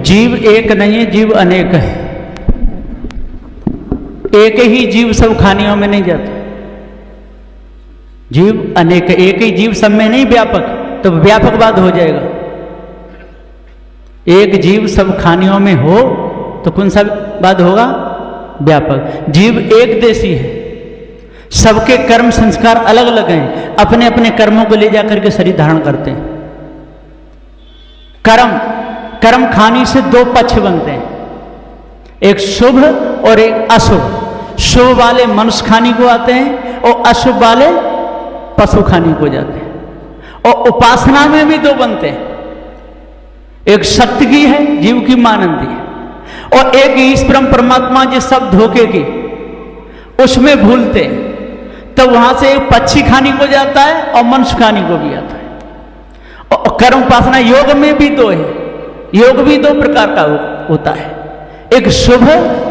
जीव एक नहीं है, जीव अनेक है। एक ही जीव सब खानियों में नहीं जाता, जीव अनेक है। एक ही जीव सब में नहीं व्यापक, तो व्यापकवाद हो जाएगा। एक जीव सब खानियों में हो तो कौन सा वाद होगा? व्यापक। जीव एक देशी है, सबके कर्म संस्कार अलग अलग हैं, अपने अपने कर्मों को ले जाकर के शरीर धारण करते हैं। कर्म खानी से दो पक्ष बनते हैं, एक शुभ और एक अशुभ। शुभ वाले मनुष्य खानी को आते हैं और अशुभ वाले पशु खानी को जाते हैं। और उपासना में भी दो बनते हैं, एक सत्य की है, जीव की मानंदी है, और एक ईश्वर परमात्मा जो सब धोखे की, उसमें भूलते हैं। तो वहां से एक पक्षी खानी को जाता है और मनुष्य खानी को भी आता है। और कर्म उपासना योग में भी दो है, योग भी दो प्रकार का होता है, एक शुभ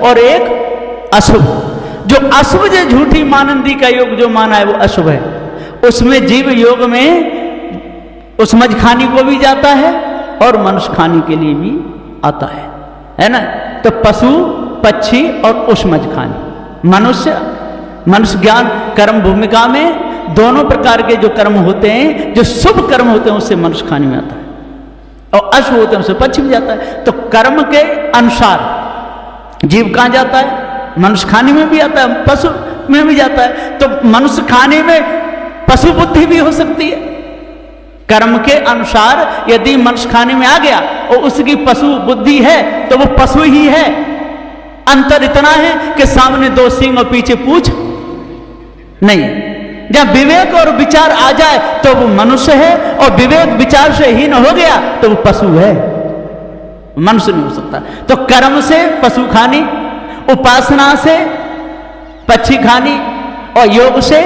और एक अशुभ। जो अशुभ जो झूठी मानंदी का योग जो माना है वो अशुभ है। उसमें जीव योग में उस मज खानी को भी जाता है और मनुष्य खानी के लिए भी आता है ना। तो पशु पक्षी और उस मज खानी, मनुष्य ज्ञान कर्म भूमिका में दोनों प्रकार के जो कर्म होते हैं, जो शुभ कर्म होते हैं उससे मनुष्य खानी में आता है, और अशुभ होते हैं उससे पक्षी में जाता है। तो कर्म के अनुसार जीव कहां जाता है? मनुष्य खाने में भी आता है, पशु में भी जाता है। तो मनुष्य खाने में पशु बुद्धि भी हो सकती है। कर्म के अनुसार यदि मनुष्य खाने में आ गया और उसकी पशु बुद्धि है तो वो पशु ही है। अंतर इतना है कि सामने दो सिंह और पीछे पूंछ नहीं। जब विवेक और विचार आ जाए तो वो मनुष्य है, और विवेक विचार से हीन हो गया तो वो पशु है, मनुष्य नहीं हो सकता। तो कर्म से पशु खानी, उपासना से पक्षी खानी, और योग से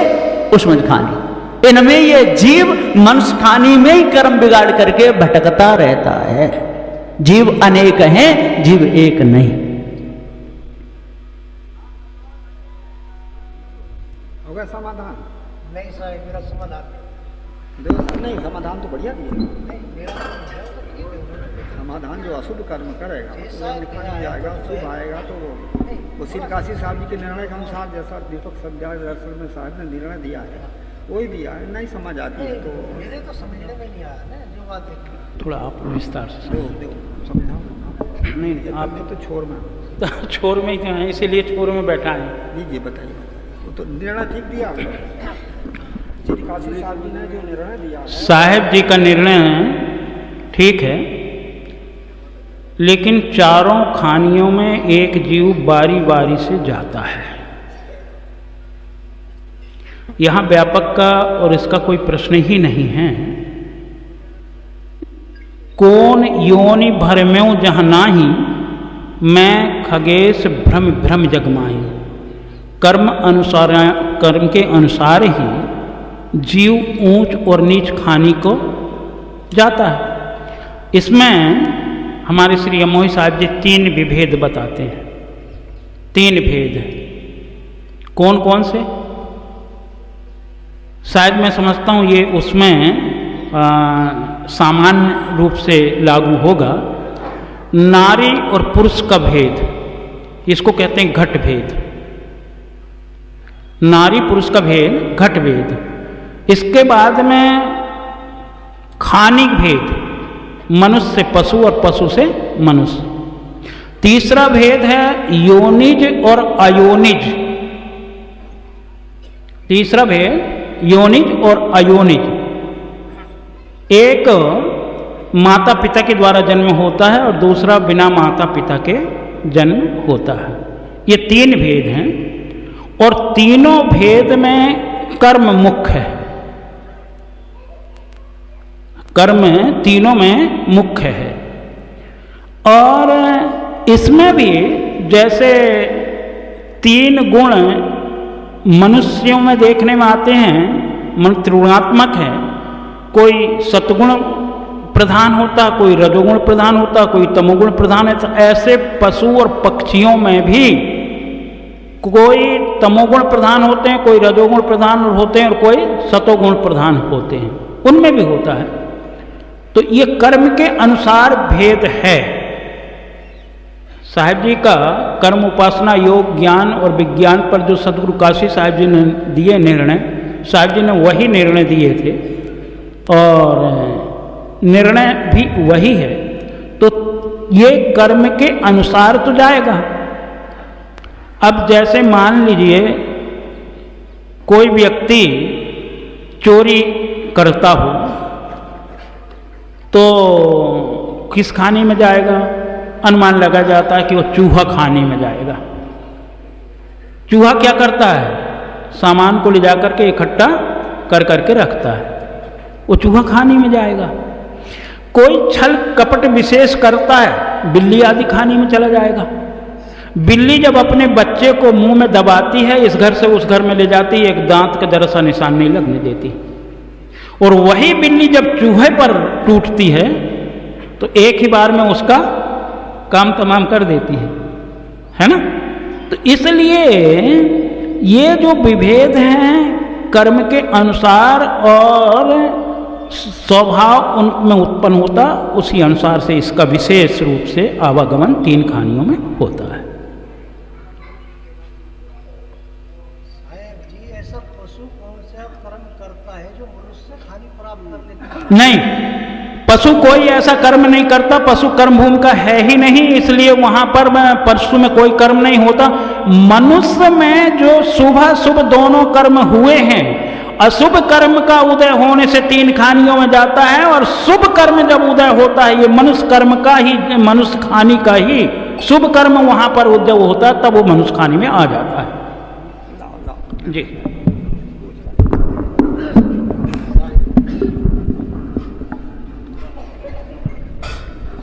उष्मज खानी। इनमें ये जीव मनुष्य खानी में ही कर्म बिगाड़ करके भटकता रहता है। जीव अनेक हैं, जीव एक नहीं। होगा समाधान? नहीं साहब, मेरा समाधान नहीं, समाधान तो बढ़िया दिया। नहीं, मेरा समाधान जो अशुभ कर्म करेगा वो निकल जाएगा, शुभ आएगा। तो वो श्री काशी साहब जी के निर्णय के अनुसार, जैसा दीपक सत्याग्रह दर्शन में साहब ने निर्णय दिया है वही दिया है। नहीं समझ आती है तो मुझे तो समझने में नहीं आया ना जो बात है। थोड़ा आप विस्तार से समझाओ। नहीं, आप तो छोर में छोर में ही हैं, इसीलिए छोर में बैठा है। दीजिए, बताइए। वो तो निर्णय ठीक दिया श्री काशी साहब जी ने जो निर्णय दिया है, साहेब जी का निर्णय ठीक है, लेकिन चारों खानियों में एक जीव बारी बारी से जाता है। यहां व्यापक का और इसका कोई प्रश्न ही नहीं है। कौन योनि भरम्यों जहाँ नाही, मैं खगेश भ्रम भ्रम जगमाई। कर्म के अनुसार ही जीव ऊंच और नीच खानी को जाता है। इसमें हमारे श्री अमोही साहब जी 3 विभेद बताते हैं। 3 भेद कौन कौन से? शायद मैं समझता हूँ ये उसमें सामान्य रूप से लागू होगा। नारी और पुरुष का भेद, इसको कहते हैं घट भेद। नारी पुरुष का भेद घट भेद। इसके बाद में खानिक भेद, मनुष्य से पशु और पशु से मनुष्य। तीसरा भेद है योनिज और अयोनिज। तीसरा भेद योनिज और अयोनिज। एक माता पिता के द्वारा जन्म होता है और दूसरा बिना माता पिता के जन्म होता है। ये 3 भेद हैं और तीनों भेद में कर्म मुख्य है। कर्म तीनों में मुख्य है। और इसमें भी जैसे 3 गुण मनुष्यों में देखने में आते हैं, मन त्रिगुणात्मक है। कोई सतगुण प्रधान होता, कोई रजोगुण प्रधान होता, कोई तमोगुण प्रधान है। ऐसे पशु और पक्षियों में भी कोई तमोगुण प्रधान होते हैं, कोई रजोगुण प्रधान होते हैं और कोई सतोगुण प्रधान होते हैं, उनमें भी होता है। तो ये कर्म के अनुसार भेद है। साहिब जी का कर्म उपासना योग ज्ञान और विज्ञान पर जो सदगुरु काशी साहिब जी ने दिए निर्णय, साहिब जी ने वही निर्णय दिए थे और निर्णय भी वही है। तो ये कर्म के अनुसार तो जाएगा। अब जैसे मान लीजिए कोई व्यक्ति चोरी करता हो तो किस खाने में जाएगा? अनुमान लगा जाता है कि वो चूहा खाने में जाएगा। चूहा क्या करता है? सामान को ले जाकर के इकट्ठा कर करके रखता है, वो चूहा खाने में जाएगा। कोई छल कपट विशेष करता है, बिल्ली आदि खाने में चला जाएगा। बिल्ली जब अपने बच्चे को मुंह में दबाती है, इस घर से उस घर में ले जाती है, एक दांत का जरा सा निशान नहीं लगने देती। और वही बिल्ली जब चूहे पर टूटती है तो एक ही बार में उसका काम तमाम कर देती है ना। तो इसलिए ये जो विभेद हैं कर्म के अनुसार और स्वभाव उनमें उत्पन्न होता, उसी अनुसार से इसका विशेष रूप से आवागमन 3 खानियों में होता है। साहब जी, ऐसा पशु कौन सा कर्म करता है जो मनुष्य खानी प्राप्त कर लेता है? नहीं, पशु कोई ऐसा कर्म नहीं करता। पशु कर्म भूमि का है ही नहीं, इसलिए वहां पर पशु में कोई कर्म नहीं होता। मनुष्य में जो शुभ अशुभ दोनों कर्म हुए हैं, अशुभ कर्म का उदय होने से 3 खानियों में जाता है और शुभ कर्म जब उदय होता है, ये मनुष्य कर्म का ही, मनुष्य खानी का ही शुभ कर्म वहां पर उदय होता है, तब वो मनुष्य खानी में आ जाता है। जी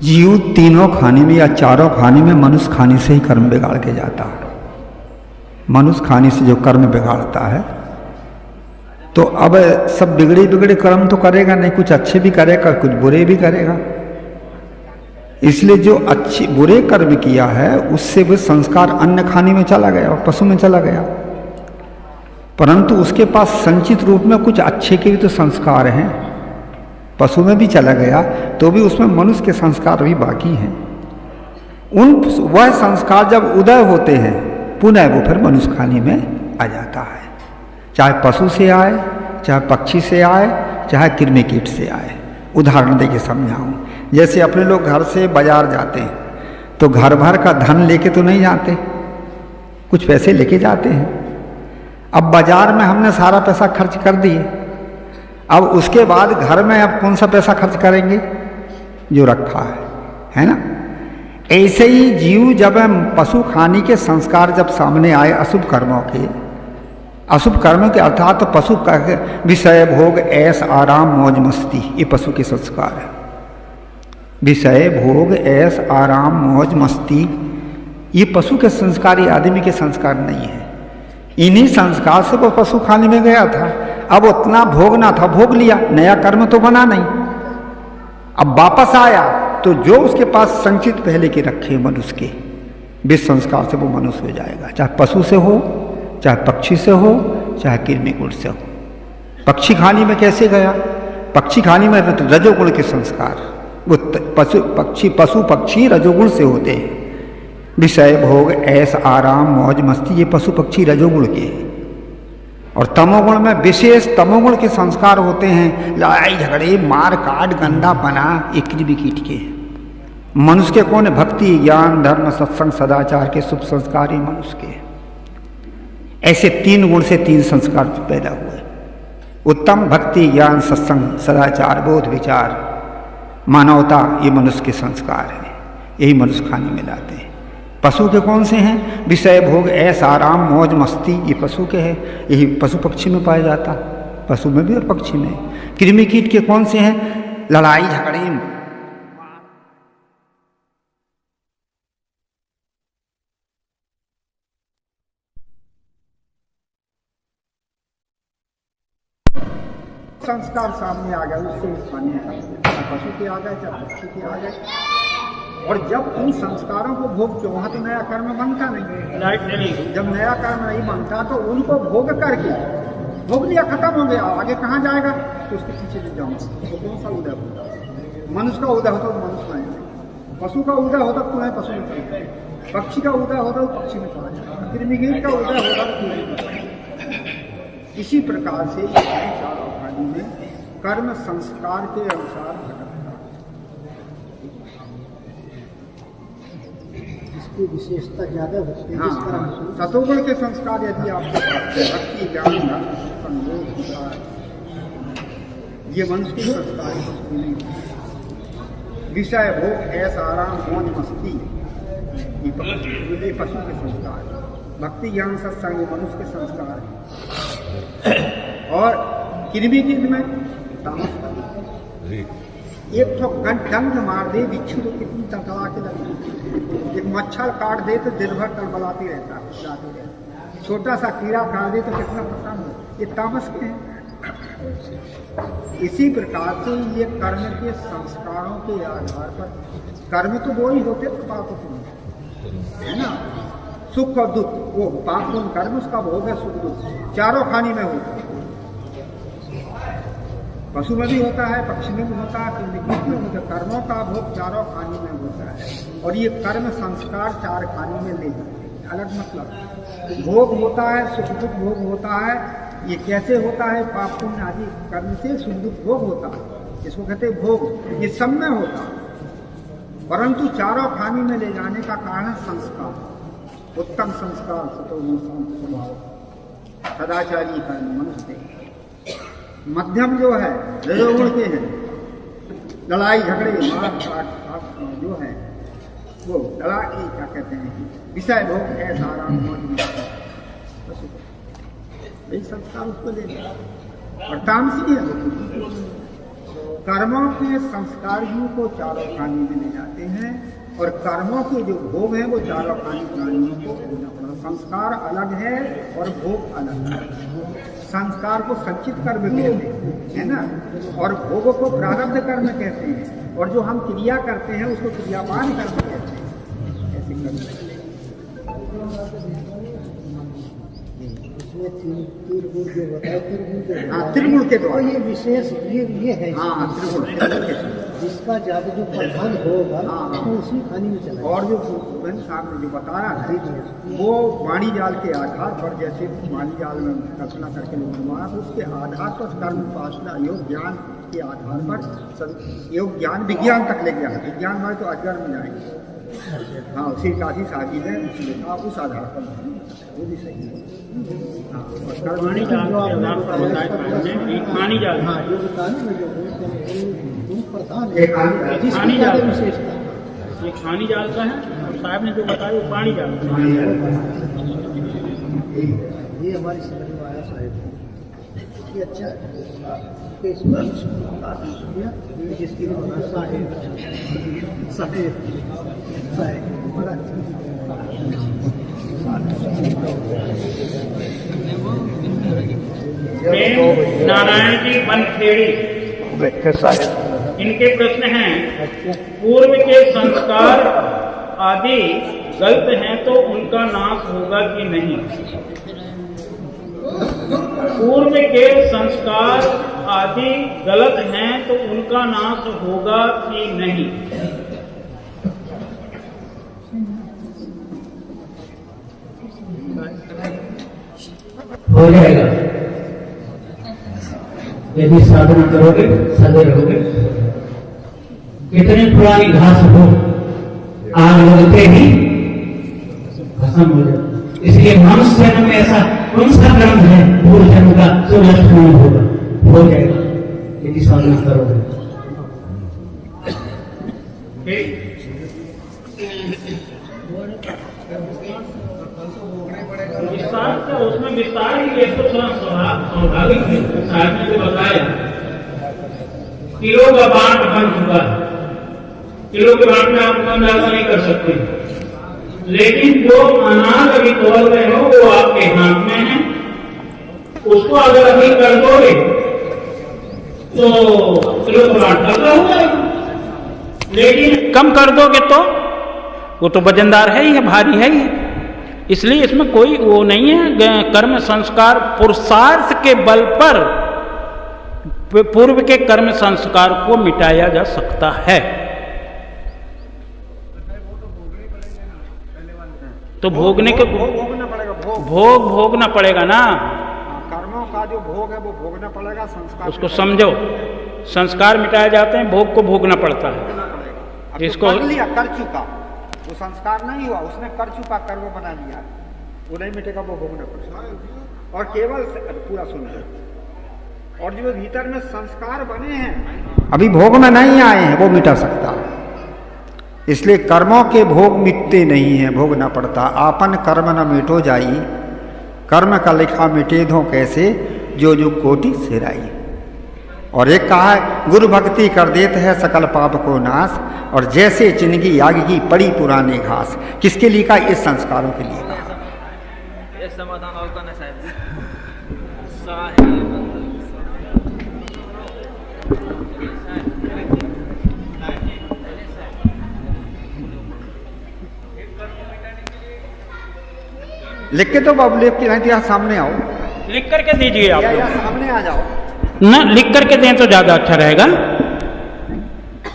जीव तीनों खाने में या चारों खाने में मनुष्य खाने से ही कर्म बिगाड़ के जाता है। मनुष्य खाने से जो कर्म बिगाड़ता है, तो अब सब बिगड़े बिगड़े कर्म तो करेगा नहीं, कुछ अच्छे भी करेगा, कुछ बुरे भी करेगा। इसलिए जो अच्छे बुरे कर्म किया है उससे भी संस्कार अन्न खाने में चला गया और पशु में चला गया, परंतु उसके पास संचित रूप में कुछ अच्छे के भी तो संस्कार हैं। पशु में भी चला गया तो भी उसमें मनुष्य के संस्कार भी बाकी हैं। वह संस्कार जब उदय होते हैं पुनः वो फिर मनुष्य खाने में आ जाता है, चाहे पशु से आए, चाहे पक्षी से आए, चाहे कृमि कीट से आए। उदाहरण देके समझाऊं, जैसे अपने लोग घर से बाजार जाते हैं तो घर भर का धन लेके तो नहीं जाते, कुछ पैसे लेके जाते हैं। अब बाजार में हमने सारा पैसा खर्च कर दिए, अब उसके बाद घर में अब कौन सा पैसा खर्च करेंगे? जो रखा है ना। ऐसे ही जीव जब पशु खाने के संस्कार जब सामने आए अशुभ कर्मों के, अशुभ कर्मों के अर्थात तो पशु का विषय भोग ऐश आराम मौज मस्ती, ये पशु के संस्कार है। विषय भोग ऐश आराम मौज मस्ती ये पशु के संस्कार, ये आदमी के संस्कार नहीं है। इन्हीं संस्कार से वो पशु खाने में गया था, अब उतना भोगना था, भोग लिया, नया कर्म तो बना नहीं। अब वापस आया तो जो उसके पास संचित पहले के रखे मनुष्य के विष संस्कार से वो मनुष्य हो जाएगा, चाहे पशु से हो, चाहे पक्षी से हो, चाहे कृमिकुट से हो। पक्षी खाने में कैसे गया? पक्षी खाने में रजोगुण के संस्कार, वो पशु पक्षी रजोगुण से होते हैं। विषय भोग ऐश आराम मौज मस्ती ये पशु पक्षी रजोगुण के हैं। और तमोगुण में विशेष तमोगुण के संस्कार होते हैं, लड़ाई झगड़े मार काट गंदा पना, ये कृमि कीट के हैं। मनुष्य के कौन है? भक्ति ज्ञान धर्म सत्संग सदाचार के शुभ संस्कार ही मनुष्य के। ऐसे 3 गुण से 3 संस्कार पैदा हुए। उत्तम भक्ति ज्ञान सत्संग सदाचार बोध विचार मानवता, ये मनुष्य के संस्कार हैं, यही मनुष्य खाने में लाते हैं। पशु के कौन से हैं? विषय भोग ऐश आराम मौज मस्ती, ये पशु के हैं, यही पशु पक्षी में पाया जाता, पशु में भी और पक्षी में। कृमि कीट के कौन से हैं? लड़ाई झगड़े संस्कार सामने आ गए, उससे खाने चाहे पशु के आ गए, चाहे पक्षी के आ गए। और जब उन संस्कारों को भोग के, वहां तो नया कर्म बनता नहीं। जब नया कर्म नहीं बनता तो उनको भोग करके, भोग लिया खत्म हो गया, आगे कहाँ जाएगा? तो उसके पीछे भी जाऊंगा। तो कौन सा उदय होता? मनुष्य का उदय होता तो मनुष्य नहीं, पशु का उदय होता तो पुनः पशु नहीं, पक्षी का उदय होगा वो पक्षी में कहा जाएगा, कृमिकीट का उदय होगा तो कीड़े में कहा जाएगा। इसी प्रकार से ये चारों खानी में कर्म संस्कार के अनुसार भटकता है। इसकी विशेषता ज्यादा होती है। हाँ, सतोगुण के संस्कार यदि आपको भक्ति ज्ञान धर्म संयोग होता है, ये मनुष्य के संस्कार नहीं। विषय भोग ऐसा आराम मौज मस्ती ये पशु के संस्कार है। भक्ति ज्ञान सत्संग ये मनुष्य के संस्कार है। और कृमिकीट में तामस का एक तो डंग मार दे बिच्छू तो कितनी तड़तड़ा के लगती, एक मच्छर काट दे तो दिन भर तड़बड़ाती रहता है, छोटा सा कीड़ा खा दे तो कितना पसंद हो, ये तामस के हैं। इसी प्रकार से ये कर्म के संस्कारों के आधार पर, कर्म तो वो ही होते पाप है ना, सुख और दुख, वो पाप कर्म उसका भोग है, सुख दुख चारों खानी में होता है। पशु में भी होता है, पक्षी में भी होता है, कृमिकीट में होता है। कर्मों का भोग चारों खानी में होता है और ये कर्म संस्कार चार खानी में ले जाते हैं। अलग मतलब भोग होता है, सुख दुख भोग होता है। ये कैसे होता है? पाप पुण्य आदि कर्म से सुख दुख भोग होता है, इसको कहते हैं भोग। ये सब में होता है, परंतु चारों खानी में ले जाने का कारण संस्कार, उत्तम संस्कार, सतोगुण स्वभाव, सदाचारी कर्म मनुष्य। मध्यम जो है रजोगुण के हैं, लड़ाई झगड़े मार काट जो है वो लड़ाई क्या कहते हैं, विषय भोग ऐसा आराम मौज यही संस्कार उसको लेना। और तामसी है, कर्मों के संस्कार जीव को चारों खानी में ले जाते हैं और कर्मों के जो भोग हैं वो चारों खानी प्राणियों को भोगना पड़ता। संस्कार अलग है और भोग अलग है। संस्कार को संचित कर्म कहते हैं, है ना, और भोगों को प्रारब्ध कर्म कहते हैं, और जो हम क्रिया करते हैं उसको क्रियावान कर्म कहते हैं। ऐसे कर्म त्रिगुण जो बताया, त्रिगुण के द्वारा ये विशेष ये है। हाँ, त्रिगुण जिसका ज्यादा जो प्रधान होगा तो उसी खानी में चला। और जो साहब ने जो बताया है वो वाणी जाल के आधार पर, जैसे वाणी जाल में कल्पना करके लोग बनवाया, उसके आधार पर कर्म उपासना योग ज्ञान के आधार पर योग ज्ञान विज्ञान तक ले गया है। विज्ञान में तो अजगर में जाएंगे। हाँ, उसी काशी साहब ने लिखा, उस आधार पर वो भी सही है। वाणी जाल के आधार पर वाणी जाल, हाँ, जो बताने में जो प्रधान खानी जाल विशेषता, ये खानी जाल का है। और साहब ने जो बताया वो पानी जाल का है। ये हमारी समझ में आया साहेब, ये अच्छा है। जिसकी बड़ा नारायण जी बनखेड़ी, इनके प्रश्न हैं, पूर्व के संस्कार आदि गलत हैं तो उनका नाश होगा कि नहीं? पूर्व के संस्कार आदि गलत हैं तो उनका नाश होगा कि नहीं? हो जाएगा यदि साधना करोगे, सदे रहोगे। कितनी पुरानी घास हो, आग लगते ही खत्म हो जाए। इसलिए मनुष्य जन्म में ऐसा कौन सा कर्म है पूर्व जन्म का जो नष्ट नहीं होगा? हो जाएगा यदि साधना करोगे। विस्तार का उसमें विस्तार ही है, तो थोड़ा स्वाभाविक है। साहब ने जो बताया, किलो का बांट बन चुका है, किलो के बांट में आप अंदाजा नहीं कर सकते, लेकिन जो अनाज अभी तोल रहे हो वो आपके हाथ में है। उसको अगर अभी कर दोगे तो किलो का बांट खतरा हो जाएगा, लेकिन कम कर दोगे तो वो तो वजनदार है ही है, भारी है ही। इसलिए इसमें कोई वो नहीं है। कर्म संस्कार पुरुषार्थ के बल पर पूर्व के कर्म संस्कार को मिटाया जा सकता है। तो भोगने के भोगना पड़ेगा। भोगना पड़ेगा ना। कर्मों का जो भोग है वो भोगना पड़ेगा। संस्कार उसको समझो, संस्कार मिटाए जाते हैं, भोग को भोगना पड़ता है। जिसको कर लिया, कर चुका, वो संस्कार नहीं हुआ, उसने कर चुका, कर्म बना लिया, वो नहीं मिटेगा, वो भोगना पड़ेगा। और केवल पूरा सुनिए, और जो भीतर में संस्कार बने हैं अभी भोग में नहीं आए हैं वो मिटा सकता है। इसलिए कर्मों के भोग मिटते नहीं हैं, भोगना पड़ता। आपन कर्म न मिटो जाई, कर्म का लिखा मिटे दो कैसे, जो जो कोटि सिराई। और एक कहा है, गुरु भक्ति कर देते है सकल पाप को नाश, और जैसे चिन्हगी आग की पड़ी पुरानी घास। किसके लिए कहा? इस संस्कारों के लिए कहा। समाधान और करना शायद लिख के तो बाबू, लिख के नहीं, यहाँ सामने आओ, लिख करके दीजिए आप लोग। सामने आ जाओ ना, लिख करके दें तो ज्यादा अच्छा रहेगा।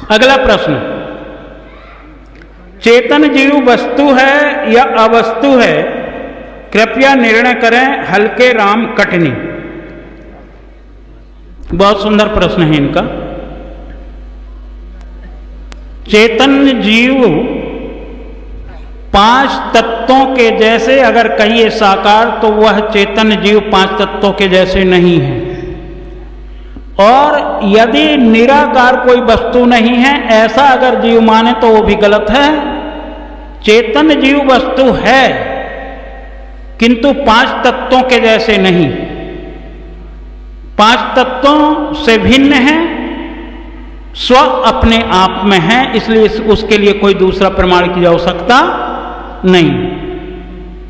अगला प्रश्न, चेतन जीव वस्तु है या अवस्तु है? कृपया निर्णय करें। हल्के राम कटनी। बहुत सुंदर प्रश्न है इनका। चेतन जीव पांच तत्वों के जैसे अगर कहिए साकार, तो वह चेतन जीव पांच तत्वों के जैसे नहीं है। और यदि निराकार कोई वस्तु नहीं है ऐसा अगर जीव माने तो वो भी गलत है। चेतन जीव वस्तु है किंतु पांच तत्वों के जैसे नहीं, पांच तत्वों से भिन्न है, स्व अपने आप में है, इसलिए उसके लिए कोई दूसरा प्रमाण की आवश्यकता नहीं।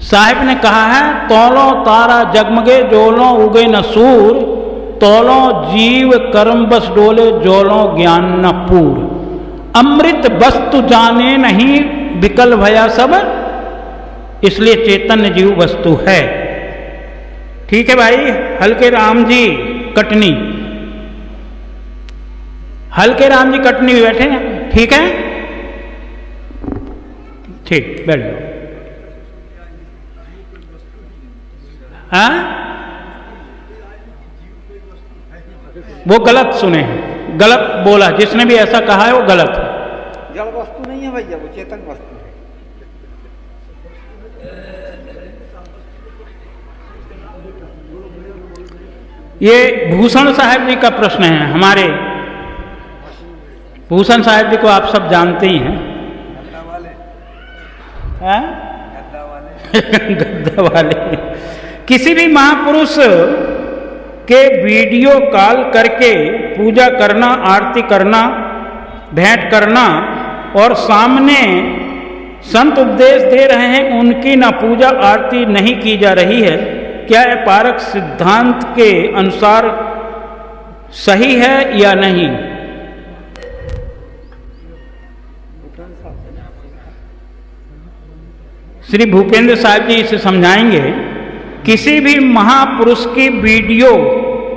साहिब ने कहा है, तौलो तारा जगमगे जोलो उगे न सूर, तौलो जीव कर्म बस डोले जोलो ज्ञान न पूर। अमृत वस्तु जाने नहीं विकल भया सब, इसलिए चेतन जीव वस्तु है। ठीक है भाई। हल्के राम जी कटनी, हल्के राम जी कटनी भी बैठे हैं, ठीक है, ठीक, बैठ जाओ। हाँ, वो गलत सुने हैं, गलत बोला। जिसने भी ऐसा कहा है वो गलत है। जड़ वस्तु नहीं है भैया, वो चेतन वस्तु है। ये भूषण साहब जी का प्रश्न है। हमारे भूषण साहब जी को आप सब जानते ही हैं। गद्दा वाले। किसी भी महापुरुष के वीडियो कॉल करके पूजा करना, आरती करना, भेंट करना और सामने संत उपदेश दे रहे हैं, उनकी ना पूजा आरती नहीं की जा रही है, क्या यह पारक सिद्धांत के अनुसार सही है या नहीं? श्री भूपेंद्र साहब जी इसे समझाएंगे। किसी भी महापुरुष की वीडियो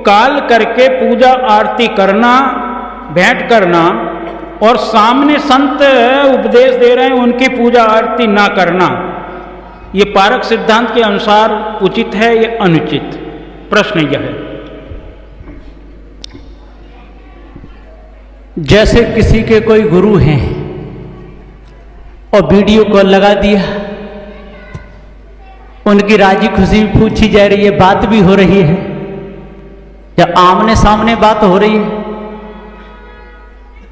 कॉल करके पूजा आरती करना, भेंट करना और सामने संत उपदेश दे रहे हैं, उनकी पूजा आरती ना करना, ये पारक सिद्धांत के अनुसार उचित है या अनुचित? प्रश्न यह है। जैसे किसी के कोई गुरु हैं और वीडियो कॉल लगा दिया, उनकी राजी खुशी पूछी जा रही है, बात भी हो रही है, या आमने सामने बात हो रही है,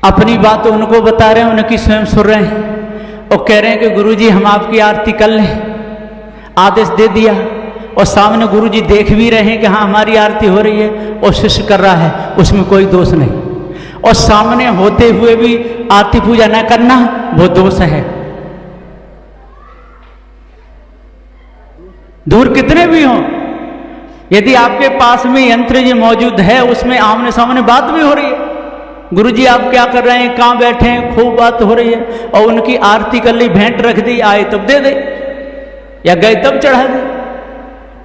अपनी बात उनको बता रहे हैं, उनकी स्वयं सुन रहे हैं और कह रहे हैं कि गुरुजी हम आपकी आरती कर लें, आदेश दे दिया, और सामने गुरुजी देख भी रहे हैं कि हाँ हमारी आरती हो रही है और शिष्य कर रहा है, उसमें कोई दोष नहीं। और सामने होते हुए भी आरती पूजा न करना वो दोष है। दूर कितने भी हों, यदि आपके पास में यंत्र जी मौजूद है, उसमें आमने सामने बात भी हो रही है, गुरुजी आप क्या कर रहे हैं, कहाँ बैठे हैं, खूब बात हो रही है, और उनकी आरती कर ली, भेंट रख दी, आए तब दे दे या गए तब चढ़ा दे,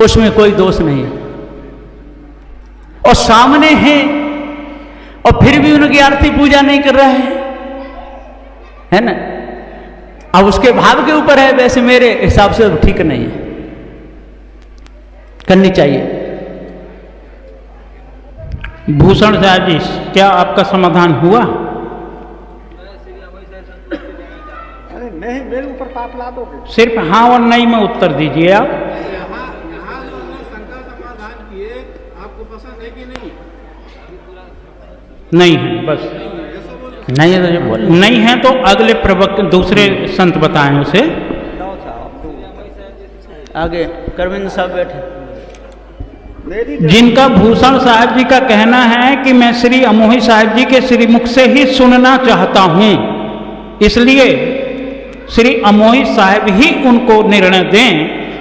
उसमें कोई दोष नहीं है। और सामने है और फिर भी उनकी आरती पूजा नहीं कर रहा है ना? अब उसके भाव के ऊपर है, वैसे मेरे हिसाब से ठीक नहीं है, करनी चाहिए। भूषण साहब जी, क्या आपका समाधान हुआ? अरे नहीं, मेरे ऊपर पाप ला दोगे। सिर्फ हाँ और नहीं में उत्तर दीजिए आप। यहाँ जो शंका समाधान किए, आपको पसंद है कि नहीं? नहीं है, बस नहीं है तो ये बोल नहीं है तो अगले प्रवक्ता दूसरे संत बताएं उसे। आगे करविंद साहब बैठे। जिनका भूषण साहब जी का कहना है कि मैं श्री अमोही साहब जी के श्रीमुख से ही सुनना चाहता हूं, इसलिए श्री अमोही साहब ही उनको निर्णय दें,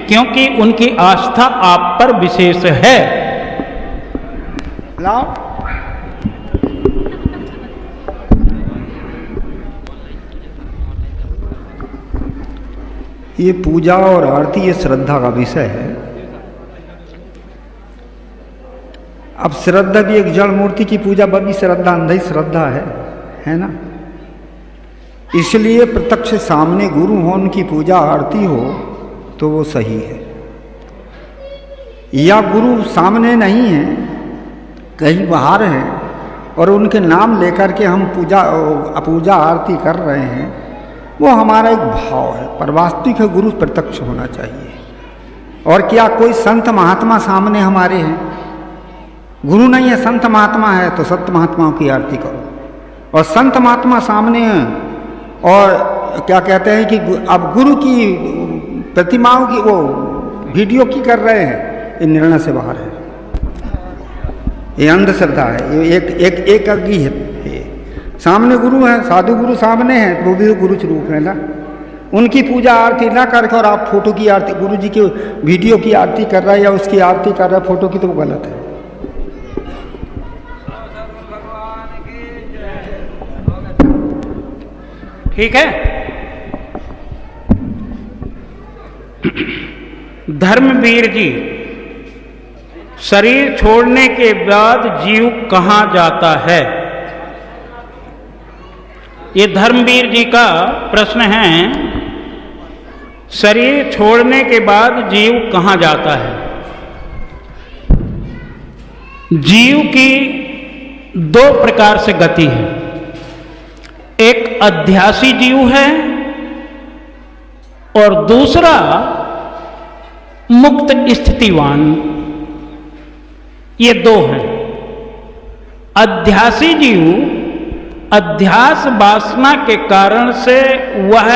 क्योंकि उनकी आस्था आप पर विशेष है। लाओ। ये पूजा और आरती ये श्रद्धा का विषय है। अब श्रद्धा भी एक जड़ मूर्ति की पूजा भी श्रद्धा, अंधी श्रद्धा है ना। इसलिए प्रत्यक्ष सामने गुरु हो, उनकी पूजा आरती हो तो वो सही है। या गुरु सामने नहीं है, कहीं बाहर है और उनके नाम लेकर के हम पूजा आरती कर रहे हैं, वो हमारा एक भाव है। पर वास्तविक है गुरु प्रत्यक्ष होना चाहिए। और क्या कोई संत महात्मा सामने हमारे हैं? गुरु नहीं है, संत महात्मा है, तो संत महात्माओं की आरती करो। और संत महात्मा सामने हैं और क्या कहते हैं कि अब गुरु की प्रतिमाओं की वो वीडियो की कर रहे हैं, ये निर्णय से बाहर है, ये अंधश्रद्धा है, ये एक अग्नि है। सामने गुरु है, साधु गुरु सामने हैं, वो भी गुरु स्वरूप है ना। उनकी पूजा आरती ना करके और आप फोटो की आरती, गुरु जी की वीडियो की आरती कर रहा है या उसकी आरती कर रहा है फोटो की, तो वो गलत है। ठीक है। धर्मवीर जी, शरीर छोड़ने के बाद जीव कहाँ जाता है? ये धर्मवीर जी का प्रश्न है। शरीर छोड़ने के बाद जीव कहाँ जाता है? जीव की दो प्रकार से गति है। एक अध्यासी जीव है और दूसरा मुक्त स्थितिवान। ये दो हैं। अध्यासी जीव अध्यास वासना के कारण से वह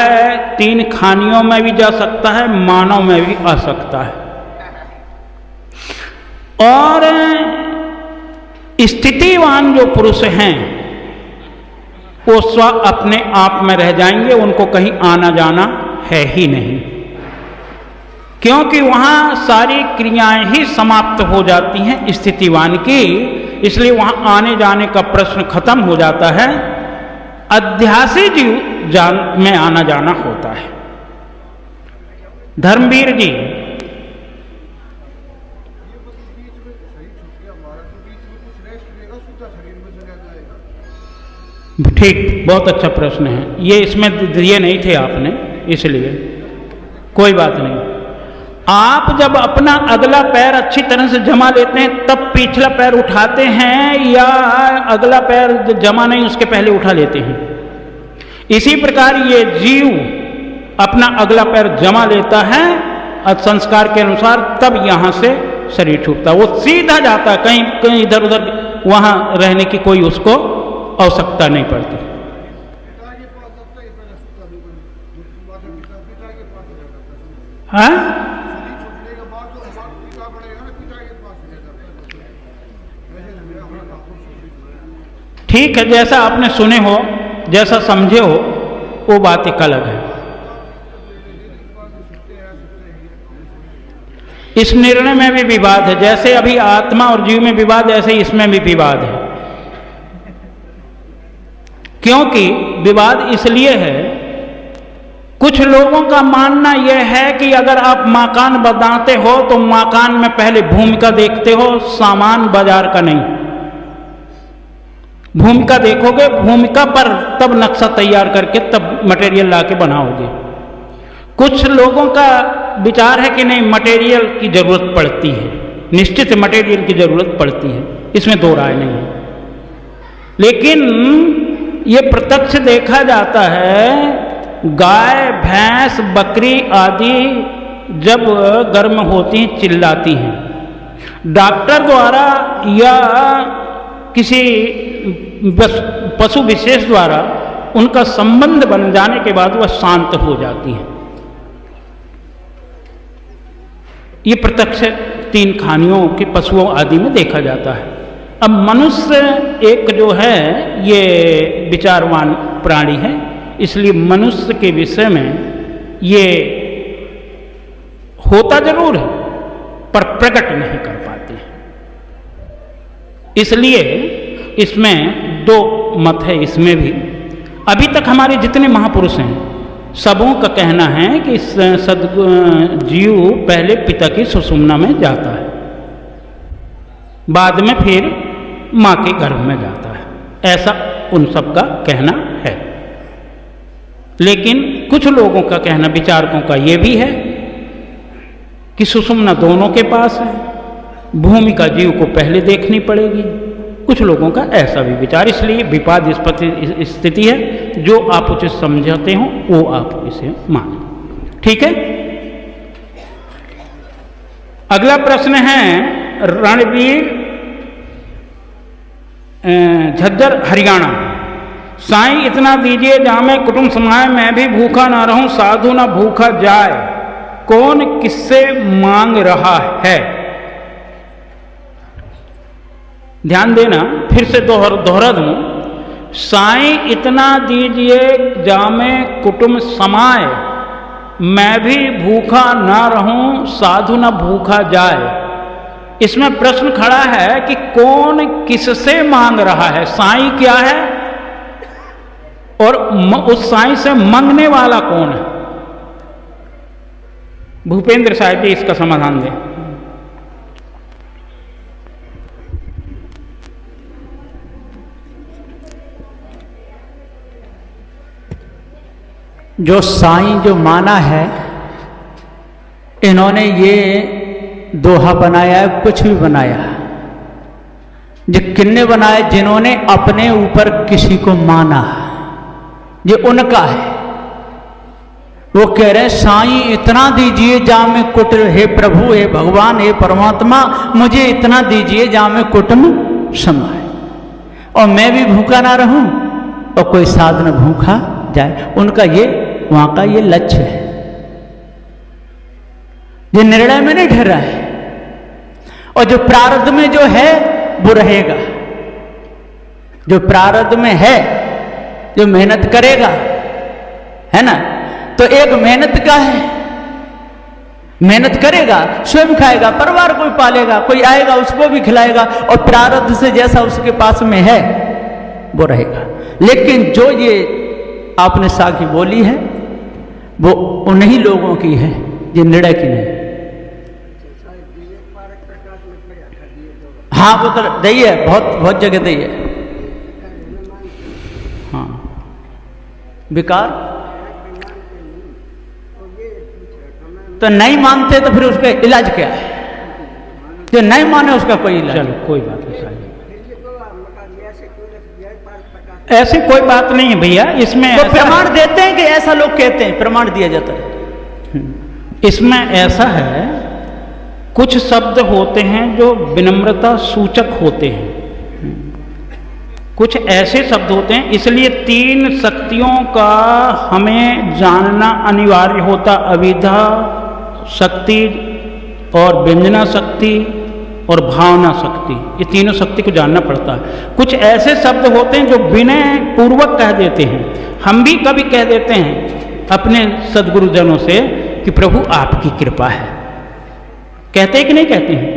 3 खानियों में भी जा सकता है, मानव में भी आ सकता है। और स्थितिवान जो पुरुष हैं वो स्व अपने आप में रह जाएंगे, उनको कहीं आना जाना है ही नहीं, क्योंकि वहां सारी क्रियाएं ही समाप्त हो जाती हैं स्थितिवान की, इसलिए वहां आने जाने का प्रश्न खत्म हो जाता है। अध्यासी जीव में आना जाना होता है। धर्मवीर जी, ठीक, बहुत अच्छा प्रश्न है ये। इसमें दिए नहीं थे आपने, इसलिए कोई बात नहीं। आप जब अपना अगला पैर अच्छी तरह से जमा लेते हैं तब पिछला पैर उठाते हैं, या अगला पैर जमा नहीं उसके पहले उठा लेते हैं? इसी प्रकार ये जीव अपना अगला पैर जमा लेता है संस्कार के अनुसार, तब यहां से शरीर छूटता है। वो सीधा जाता है, कहीं इधर उधर वहां रहने की कोई उसको आवश्यकता नहीं पड़ती। हाँ, ठीक है, जैसा आपने सुने हो, जैसा समझे हो, वो बात एक अलग है। इस निर्णय में भी विवाद है। जैसे अभी आत्मा और जीव में विवाद, ऐसे इसमें भी विवाद है। क्योंकि विवाद इसलिए है, कुछ लोगों का मानना यह है कि अगर आप मकान बनाते हो तो मकान में पहले भूमिका देखते हो, सामान बाजार का नहीं। भूमिका देखोगे, भूमिका पर तब नक्शा तैयार करके तब मटेरियल लाके बनाओगे। कुछ लोगों का विचार है कि नहीं, मटेरियल की जरूरत पड़ती है, निश्चित मटेरियल की जरूरत पड़ती है, इसमें दो राय नहीं है। लेकिन ये प्रत्यक्ष देखा जाता है, गाय भैंस बकरी आदि जब गर्म होती हैं चिल्लाती हैं, डॉक्टर द्वारा या किसी पशु विशेष द्वारा उनका संबंध बन जाने के बाद वह शांत हो जाती हैं। ये प्रत्यक्ष तीन खानियों के पशुओं आदि में देखा जाता है। अब मनुष्य एक जो है ये विचारवान प्राणी है, इसलिए मनुष्य के विषय में ये होता जरूर है पर प्रकट नहीं कर पाते हैं। इसलिए इसमें दो मत है। इसमें भी अभी तक हमारे जितने महापुरुष हैं सबों का कहना है कि जीव पहले पिता की सुषुम्ना में जाता है, बाद में फिर माँ के गर्भ में जाता है, ऐसा उन सब का कहना है। लेकिन कुछ लोगों का कहना, विचारकों का ये भी है कि सुषुम्ना दोनों के पास है, भूमिका जीव को पहले देखनी पड़ेगी। कुछ लोगों का ऐसा भी विचार, इसलिए विवादास्पद स्थिति है। जो आप उचित समझते हो वो आप इसे माने। ठीक है। अगला प्रश्न है रणवीर झज्जर हरियाणा। साईं इतना दीजिए जामे कुटुंब समाए, मैं भी भूखा ना रहूं साधु ना भूखा जाए, कौन किससे मांग रहा है? ध्यान देना, फिर से दोहरा दूं, साईं इतना दीजिए जामे कुटुंब समाए, मैं भी भूखा ना रहूं साधु ना भूखा जाए। इसमें प्रश्न खड़ा है कि कौन किससे मांग रहा है? साईं क्या है और उस साईं से मांगने वाला कौन है? भूपेंद्र साहब जी इसका समाधान दें। जो साईं जो माना है, इन्होंने ये दोहा बनाया है, कुछ भी बनाया। जो किन्ने बनाया? जिन्होंने अपने ऊपर किसी को माना, ये उनका है। वो कह रहे हैं साईं इतना दीजिए जामे कुटुंब, हे प्रभु हे भगवान हे परमात्मा, मुझे इतना दीजिए जामे कुटुंब समाए और मैं भी भूखा ना रहूं और कोई साधु न भूखा जाए। उनका ये, वहां का ये लक्ष्य है। ये निर्णय में नहीं ठहरा है। और जो प्रारब्ध में जो है वो रहेगा। जो प्रारब्ध में है, जो मेहनत करेगा, है ना, तो एक मेहनत का है, मेहनत करेगा, स्वयं खाएगा, परिवार को पालेगा, कोई आएगा उसको भी खिलाएगा, और प्रारब्ध से जैसा उसके पास में है वो रहेगा। लेकिन जो ये आपने साखी बोली है वो उन्हीं लोगों की है, ये निर्णय की नहीं। हाँ वो तो दी है, बहुत जगह दी है। हाँ, विकार तो नहीं मानते तो फिर उसका इलाज क्या है? जो नहीं माने उसका कोई इलाज। चलो कोई बात नहीं, ऐसी कोई बात नहीं है भैया। इसमें तो प्रमाण देते हैं कि ऐसा लोग कहते हैं, प्रमाण दिया जाता है। इसमें ऐसा है, कुछ शब्द होते हैं जो विनम्रता सूचक होते हैं, कुछ ऐसे शब्द होते हैं। इसलिए तीन शक्तियों का हमें जानना अनिवार्य होता, अविद्या शक्ति और व्यंजना शक्ति और भावना शक्ति, ये तीनों शक्ति को जानना पड़ता है। कुछ ऐसे शब्द होते हैं जो विनय पूर्वक कह देते हैं। हम भी कभी कह देते हैं अपने सद्गुरुजनों से कि प्रभु आपकी कृपा है, कहते हैं कि नहीं कहते हैं?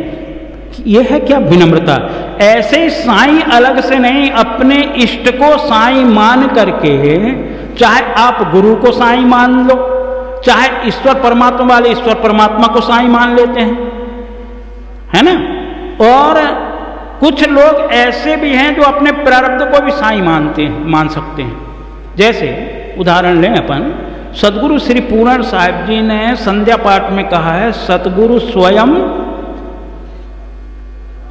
यह है क्या विनम्रता। ऐसे साईं अलग से नहीं, अपने इष्ट को साईं मान करके, चाहे आप गुरु को साईं मान लो, चाहे ईश्वर परमात्मा वाले ईश्वर परमात्मा को साईं मान लेते हैं, है ना। और कुछ लोग ऐसे भी हैं जो अपने प्रारब्ध को भी साईं मान सकते हैं। जैसे उदाहरण लें अपन सदगुरु श्री पूर्ण साहिब जी ने संध्या पाठ में कहा है सतगुरु स्वयं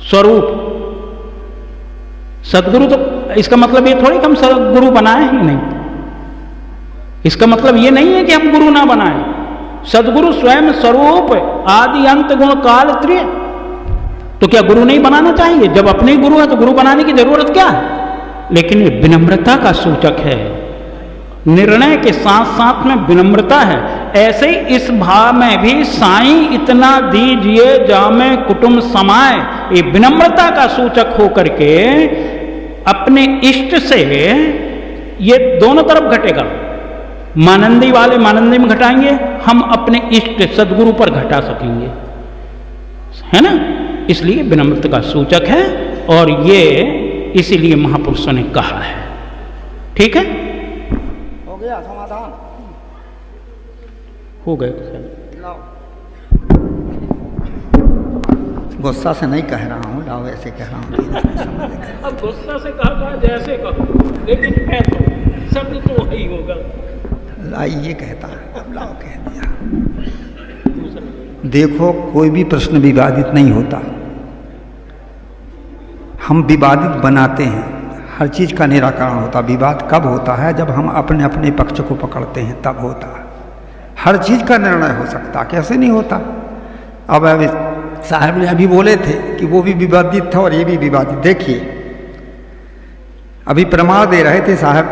स्वरूप। सदगुरु तो इसका मतलब ये थोड़ी कि हम सदगुरु बनाए हैं, नहीं, इसका मतलब ये नहीं है कि हम गुरु ना बनाए। सदगुरु स्वयं स्वरूप आदि अंत गुण काल त्रिय। तो क्या गुरु नहीं बनाना चाहिए? जब अपने गुरु है तो गुरु बनाने की जरूरत क्या है? लेकिन ये विनम्रता का सूचक है, निर्णय के साथ साथ में विनम्रता है। ऐसे ही इस भाव में भी साईं इतना दीजिए जामे कुटुंब समाए, ये विनम्रता का सूचक होकर के अपने इष्ट से ये दोनों तरफ घटेगा। मानंदी वाले मानंदी में घटाएंगे, हम अपने इष्ट सदगुरु पर घटा सकेंगे, है ना। इसलिए विनम्रता का सूचक है और ये इसीलिए महापुरुषों ने कहा है। ठीक है, हो गया समाधान, हो गए। गुस्सा से नहीं कह रहा हूँ, लाओ ऐसे कह रहा हूँ। अब गुस्सा से कहा जैसे कहो, लेकिन है तो शब्द तो वही होगा। लाई ये कहता है, अब लाओ कह दिया। देखो, कोई भी प्रश्न विवादित नहीं होता, हम विवादित बनाते हैं। हर चीज़ का निराकरण होता। विवाद कब होता है? जब हम अपने अपने पक्ष को पकड़ते हैं, तब होता है। हर चीज़ का निर्णय हो सकता, कैसे नहीं होता। अब साहब ने अभी बोले थे कि वो भी विवादित था और ये भी विवादित। देखिए, अभी प्रमाण दे रहे थे साहब,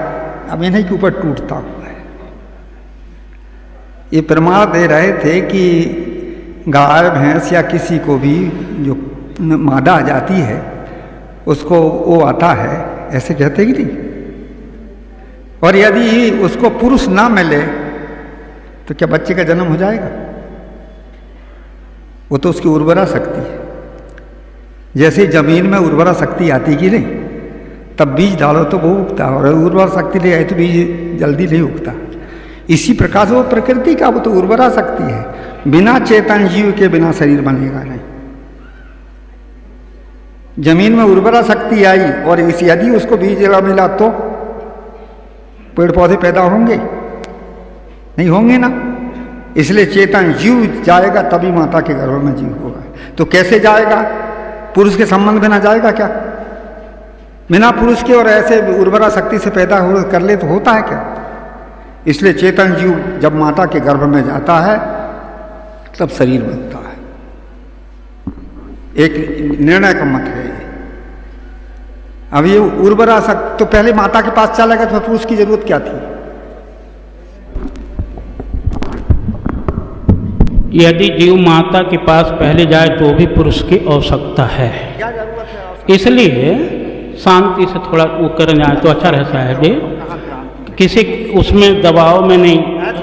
अब इन्हीं के ऊपर टूटता हुआ है। ये प्रमाण दे रहे थे कि गाय भैंस या किसी को भी जो मादा आ जाती है उसको वो आता है, ऐसे कहते कि नहीं। और यदि उसको पुरुष ना मिले तो क्या बच्चे का जन्म हो जाएगा? वो तो उसकी उर्वरा शक्ति है। जैसे जमीन में उर्वरा शक्ति आती कि नहीं, तब बीज डालो तो वो उगता, और उर्वरा शक्ति ले आए तो बीज जल्दी नहीं उगता। इसी प्रकार से वो प्रकृति का वो तो उर्वरा शक्ति है। बिना चेतन जीव के बिना शरीर बनेगा नहीं। जमीन में उर्वरा शक्ति आई और इस यदि उसको बीज मिला तो पेड़ पौधे पैदा होंगे? नहीं होंगे ना। इसलिए चेतन जीव जाएगा तभी माता के गर्भ में जीव होगा। तो कैसे जाएगा? पुरुष के संबंध में ना जाएगा क्या? बिना पुरुष के और ऐसे उर्वरा शक्ति से पैदा हो कर ले तो होता है क्या? इसलिए चेतन जीव जब माता के गर्भ में जाता है तब शरीर बनता है। एक निर्णय का मत है। अब ये उर्वरा शक्ति तो पहले माता के पास चला गया तो पुरुष की जरूरत क्या थी? यदि जीव माता के पास पहले जाए तो भी पुरुष की आवश्यकता है। क्या जरूरत है? इसलिए शांति से थोड़ा वो कर जाए तो अच्छा रहता है जी। किसी उसमें दबाव में नहीं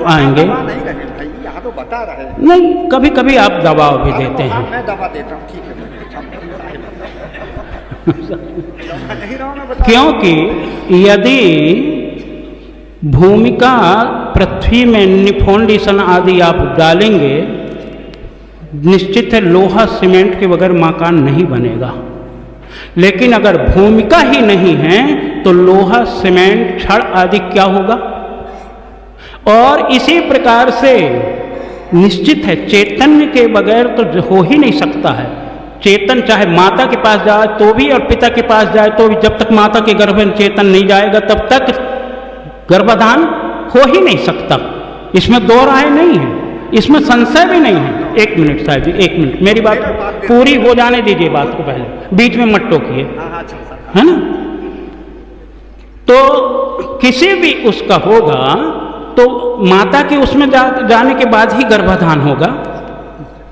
आएंगे। यहाँ तो बता रहे नहीं, कभी कभी आप दबाव भी देते हैं। मैं दबा देता हूँ, ठीक है। क्योंकि यदि भूमिका पृथ्वी में फाउंडेशन आदि आप डालेंगे, निश्चित है लोहा सीमेंट के बगैर मकान नहीं बनेगा। लेकिन अगर भूमिका ही नहीं है तो लोहा सीमेंट छड़ आदि क्या होगा? और इसी प्रकार से निश्चित है चैतन्य के बगैर तो हो ही नहीं सकता है। चेतन चाहे माता के पास जाए तो भी और पिता के पास जाए तो भी, जब तक माता के गर्भ में चेतन नहीं जाएगा तब तक गर्भाधान हो ही नहीं सकता। इसमें दो राय नहीं है, इसमें संशय भी नहीं है। एक मिनट साहब जी, एक मिनट, मेरी बात पूरी हो जाने दीजिए, बात को पहले बीच में मत टोकिए, है ना। तो किसी भी उसका होगा तो माता के उसमें जाने के बाद ही गर्भाधान होगा,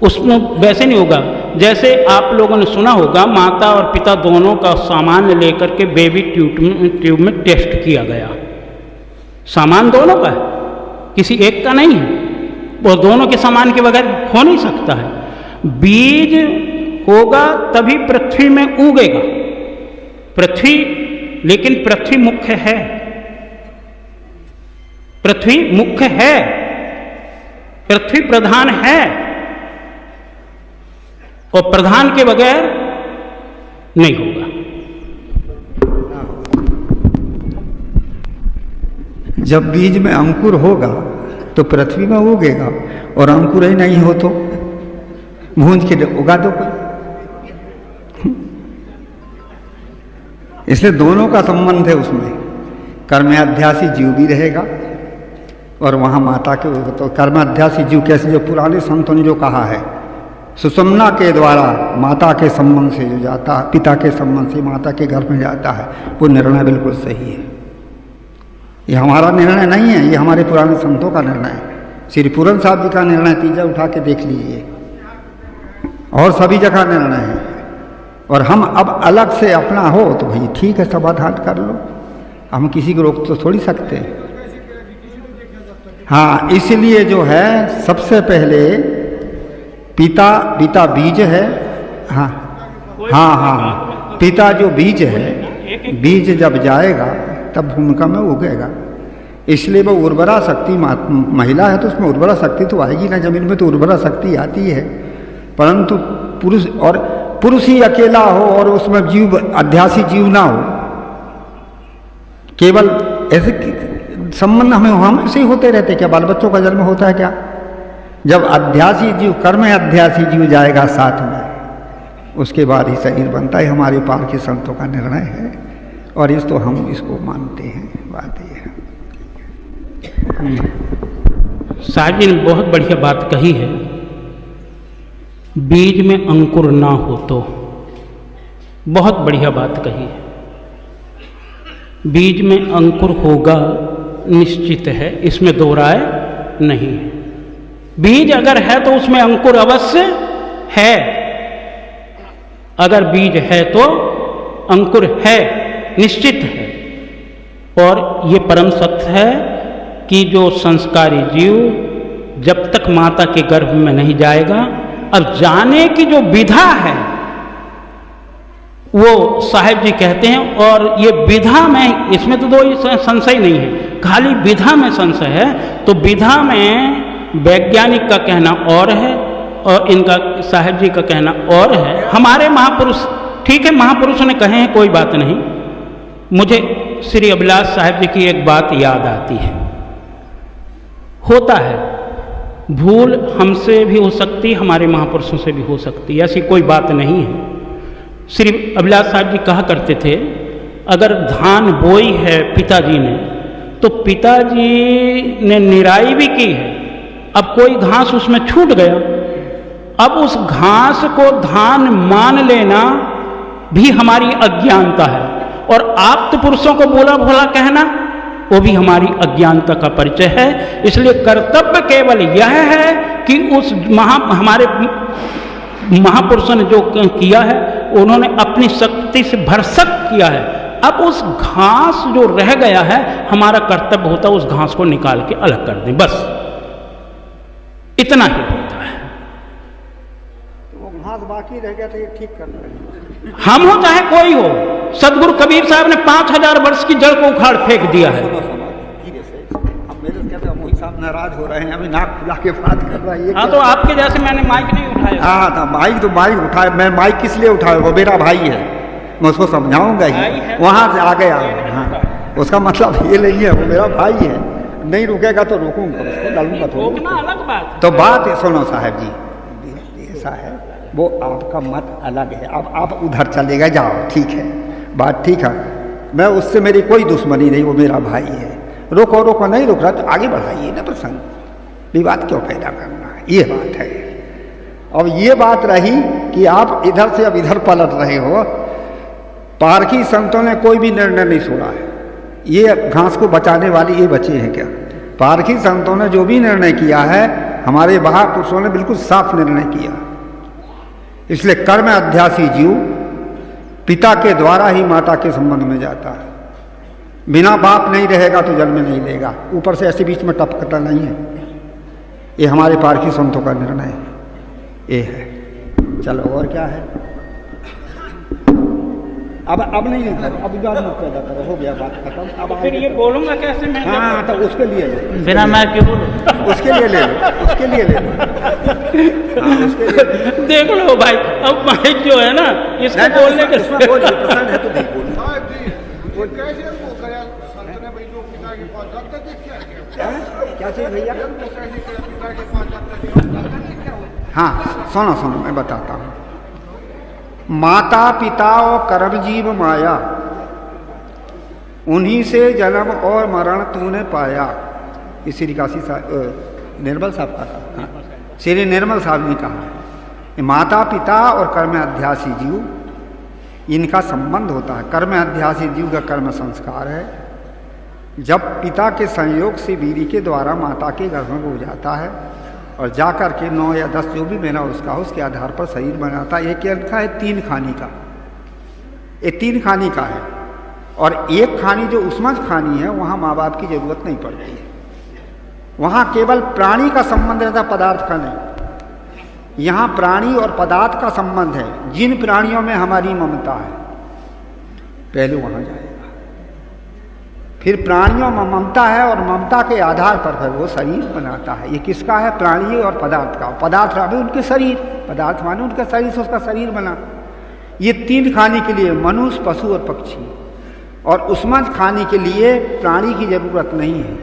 उसमें वैसे नहीं होगा। जैसे आप लोगों ने सुना होगा माता और पिता दोनों का सामान लेकर के बेबी ट्यूब में टेस्ट किया गया। सामान दोनों का है, किसी एक का नहीं है। वो दोनों के सामान के बगैर हो नहीं सकता है। बीज होगा तभी पृथ्वी में उगेगा। पृथ्वी, लेकिन पृथ्वी मुख्य है, पृथ्वी मुख्य है, पृथ्वी प्रधान है, और प्रधान के बगैर नहीं होगा। जब बीज में अंकुर होगा तो पृथ्वी में उगेगा, और अंकुर ही नहीं हो तो भूंज के उगा दो कोई। इसलिए दोनों का संबंध है उसमें। कर्माध्यासी जीव भी रहेगा और वहाँ माता के, तो कर्माध्यासी जीव कैसे, जो पुराने संतों ने जो कहा है, सुषुम्ना के द्वारा माता के संबंध से जो जाता है, पिता के संबंध से माता के घर में जाता है, वो निर्णय बिल्कुल सही है। ये हमारा निर्णय नहीं है, ये हमारे पुराने संतों का निर्णय है। श्री पूरन साहब जी का निर्णय तीजा उठा के देख लीजिए, और सभी जगह निर्णय है। और हम अब अलग से अपना हो तो भाई ठीक है, समाधान कर लो, हम किसी को रोक तो थोड़ी सकते हैं। हाँ, इसलिए जो है सबसे पहले पिता बीज है। हाँ हाँ हाँ, पिता जो बीज है, बीज जब जाएगा तब भूमिका में उगेगा। इसलिए वो उर्वरा शक्ति, महिला है तो उसमें उर्वरा शक्ति तो आएगी ना, जमीन में तो उर्वरा शक्ति आती है। परंतु पुरुष ही अकेला हो और उसमें जीव, अध्यासी जीव ना हो, केवल ऐसे संबंध हमें से ही होते रहते। क्या बाल बच्चों का जन्म होता है क्या? जब अध्यासी जीव, कर्म अध्यासी जीव जाएगा साथ में, उसके बाद ही शरीर बनता है। हमारे पार के संतों का निर्णय है, और इस तो हम इसको मानते हैं। बात ये है। साहब जी ने बहुत बढ़िया बात कही है। बीज में अंकुर ना हो तो, बहुत बढ़िया बात कही है। बीज में अंकुर होगा निश्चित है, इसमें दो राय नहीं है। बीज अगर है तो उसमें अंकुर अवश्य है, अगर बीज है तो अंकुर है, निश्चित है। और ये परम सत्य है कि जो संस्कारी जीव जब तक माता के गर्भ में नहीं जाएगा, अब जाने की जो विधा है वो साहिब जी कहते हैं, और ये विधा में, इसमें तो दो संशय नहीं है, खाली विधा में संशय है। तो विधा में वैज्ञानिक का कहना और है और इनका साहिब जी का कहना और है। हमारे महापुरुष, ठीक है, महापुरुषों ने कहे हैं, कोई बात नहीं। मुझे श्री अभिलाष साहिब जी की एक बात याद आती है। होता है, भूल हमसे भी हो सकती है, हमारे महापुरुषों से भी हो सकती है, ऐसी कोई बात नहीं है। श्री अभिलाष साहब जी कहा करते थे, अगर धान बोई है पिताजी ने, तो पिताजी ने निराई भी की है, अब कोई घास उसमें छूट गया, अब उस घास को धान मान लेना भी हमारी अज्ञानता है, और आप्त पुरुषों को बोला भोला कहना वो भी हमारी अज्ञानता का परिचय है। इसलिए कर्तव्य केवल यह है कि उस हमारे महापुरुषों ने जो किया है, उन्होंने अपनी शक्ति से भरसक किया है। अब उस घास जो रह गया है, हमारा कर्तव्य होता है उस घास को निकाल के अलग कर दें, बस इतना ही होता है। तो वो घास बाकी रह गया तो ये ठीक कर रहे, हम हो चाहे कोई हो। सदगुरु कबीर साहब ने 5000 वर्ष की जड़ को उखाड़ फेंक दिया है। साहब नाराज हो रहे हैं, अभी नाक खुला के बात कर रहा है। हाँ, तो आपके जैसे मैंने माइक नहीं उठाया। हाँ, तो माइक उठाया, मैं माइक किस लिए उठाया? वो मेरा भाई है, मैं उसको समझाऊंगा ही, वहां से आ गया। हाँ, उसका मतलब ये नहीं है, वो मेरा भाई है, नहीं रुकेगा तो रोकूंगा, उसको डालूंगा थोड़ा। अलग बात। तो बात सुनो साहब जी, ऐसा है, वो आपका मत अलग है। अब आप उधर चलेगा, जाओ, ठीक है, बात ठीक है, मैं उससे मेरी कोई दुश्मनी नहीं, वो मेरा भाई है। रोको नहीं रुक रहा तो आगे बढ़ाइए ना प्रसंग, विवाद क्यों पैदा करना है, ये बात है। अब ये बात रही कि आप इधर से अब इधर पलट रहे हो। पारखी संतों ने कोई भी निर्णय नहीं छोड़ा है, ये घास को बचाने वाले ये बचे हैं क्या? पारखी संतों ने जो भी निर्णय किया है, हमारे महापुरुषों ने बिल्कुल साफ निर्णय किया। इसलिए कर्म अध्यासी जीव पिता के द्वारा ही माता के संबंध में जाता है। बिना बाप नहीं रहेगा तो जन्म नहीं लेगा, ऊपर से ऐसे बीच में टपकता नहीं है। ये हमारे पारखी संतों का निर्णय है, ये है। चलो और क्या है? अब नहीं करो, अब विवाद मत पैदा करो, हो गया बात खत्म। अब तो फिर ये बोलूंगा कैसे मैं? हाँ, तो उसके लिए ले, बिना मैं क्यों बोलूं? उसके लिए ले लो, उसके लिए ले लो। हाँ, उसके लिए देख लो भाई, अब माइक जो है ना, इसको बोलने के उसमें बोलिए, पसंद है तो नहीं बोलो। कैसे वो गया संत ने भाई जो पिता के पास जाते थे, क्या क्या चीज़ भैया? पिता के पास जाता है, हाँ सुनो सुनो, मैं बताता हूँ। माता पिता और कर्म जीव माया, उन्हीं से जन्म और मरण तूने पाया। ये श्री काशी निर्मल साहब का कहा, हाँ, श्री निर्मल साहब ने कहा है। माता पिता और कर्म अध्यासी जीव, इनका संबंध होता है। कर्म अध्यासी जीव का कर्म संस्कार है। जब पिता के संयोग से वीर्य के द्वारा माता के गर्भ में हो जाता है और जाकर के 9 या 10 जो भी महीना उसका, उसके आधार पर शरीर बनाता है। एक का है 3 खानी का, ये 3 खानी का है। और एक खानी जो उस्मज खानी है, वहाँ माँ बाप की जरूरत नहीं पड़ती है। वहाँ केवल प्राणी का संबंध रहता, पदार्थ का नहीं। यहाँ प्राणी और पदार्थ का संबंध है। जिन प्राणियों में हमारी ममता है, पहले वहाँ जाएगा। फिर प्राणियों में ममता है और ममता के आधार पर फिर वो शरीर बनाता है। ये किसका है? प्राणी और पदार्थ का। पदार्थ माने उनके शरीर, पदार्थ माने उनका शरीर से उसका शरीर बना। ये 3 खाने के लिए मनुष्य, पशु और पक्षी। और उस्मज खाने के लिए प्राणी की जरूरत नहीं है,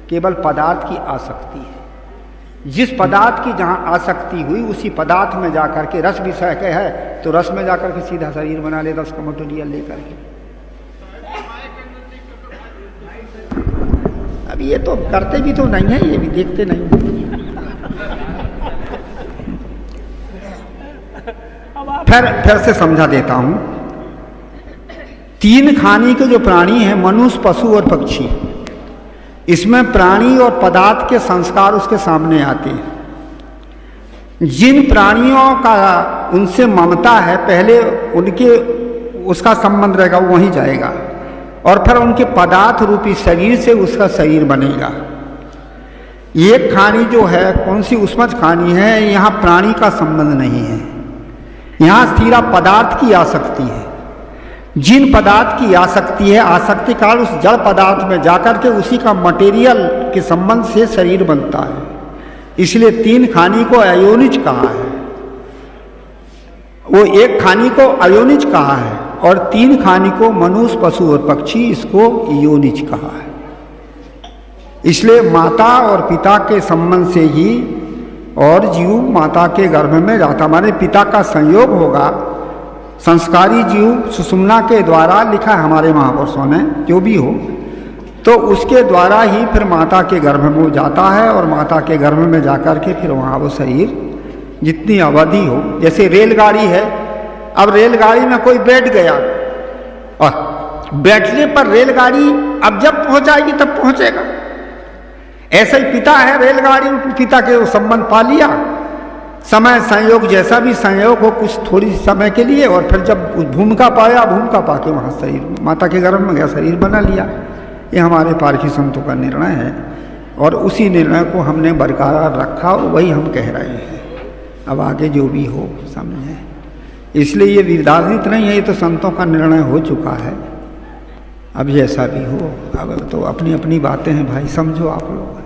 केवल पदार्थ की आसक्ति है। जिस पदार्थ की जहाँ आसक्ति हुई, उसी पदार्थ में जाकर के, रस विषय के है तो रस में जाकर के सीधा शरीर बना ले, रस का मटेरियल लेकर के। अब ये तो करते भी तो नहीं है, ये भी देखते नहीं। फिर से समझा देता हूं। 3 खाने के जो प्राणी हैं, मनुष्य, पशु और पक्षी, इसमें प्राणी और पदार्थ के संस्कार उसके सामने आते हैं। जिन प्राणियों का उनसे ममता है, पहले उनके उसका संबंध रहेगा, वो वहीं जाएगा। और फिर उनके पदार्थ रूपी शरीर से उसका शरीर बनेगा। एक खानी जो है, कौन सी? उस्मज खानी है। यहाँ प्राणी का संबंध नहीं है, यहाँ सीधा पदार्थ की आसक्ति है। जिन पदार्थ की आसक्ति है, आसक्ति काल उस जड़ पदार्थ में जाकर के उसी का मटेरियल के संबंध से शरीर बनता है। इसलिए 3 खानी को अयोनिज कहा है। वो एक खानी को अयोनिज कहा है और 3 खानी को मनुष्य, पशु और पक्षी, इसको योनिज कहा है। इसलिए माता और पिता के संबंध से ही और जीव माता के गर्भ में जाता, माने पिता का संयोग होगा। संस्कारी जीव सुषुम्ना के द्वारा, लिखा है हमारे महापुरुषों ने, जो भी हो, तो उसके द्वारा ही फिर माता के गर्भ में जाता है। और माता के गर्भ में जाकर के फिर वहाँ वो शरीर जितनी अवधि हो, जैसे रेलगाड़ी है, अब रेलगाड़ी में कोई बैठ गया और बैठने पर रेलगाड़ी अब जब पहुंचाएगी तब पहुंचेगा। ऐसा ही पिता है, रेलगाड़ी में पिता के संबंध पा लिया, समय संयोग जैसा भी संयोग हो, कुछ थोड़ी समय के लिए, और फिर जब भूमिका पाया, भूमिका पाके वहाँ शरीर माता के गर्भ में गया, शरीर बना लिया। ये हमारे पारखी संतों का निर्णय है और उसी निर्णय को हमने बरकरार रखा और वही हम कह रहे हैं। अब आगे जो भी हो समझे, इसलिए ये विवादित नहीं है, ये तो संतों का निर्णय हो चुका है। अब जैसा भी हो, अब तो अपनी अपनी बातें हैं भाई, समझो आप लोग।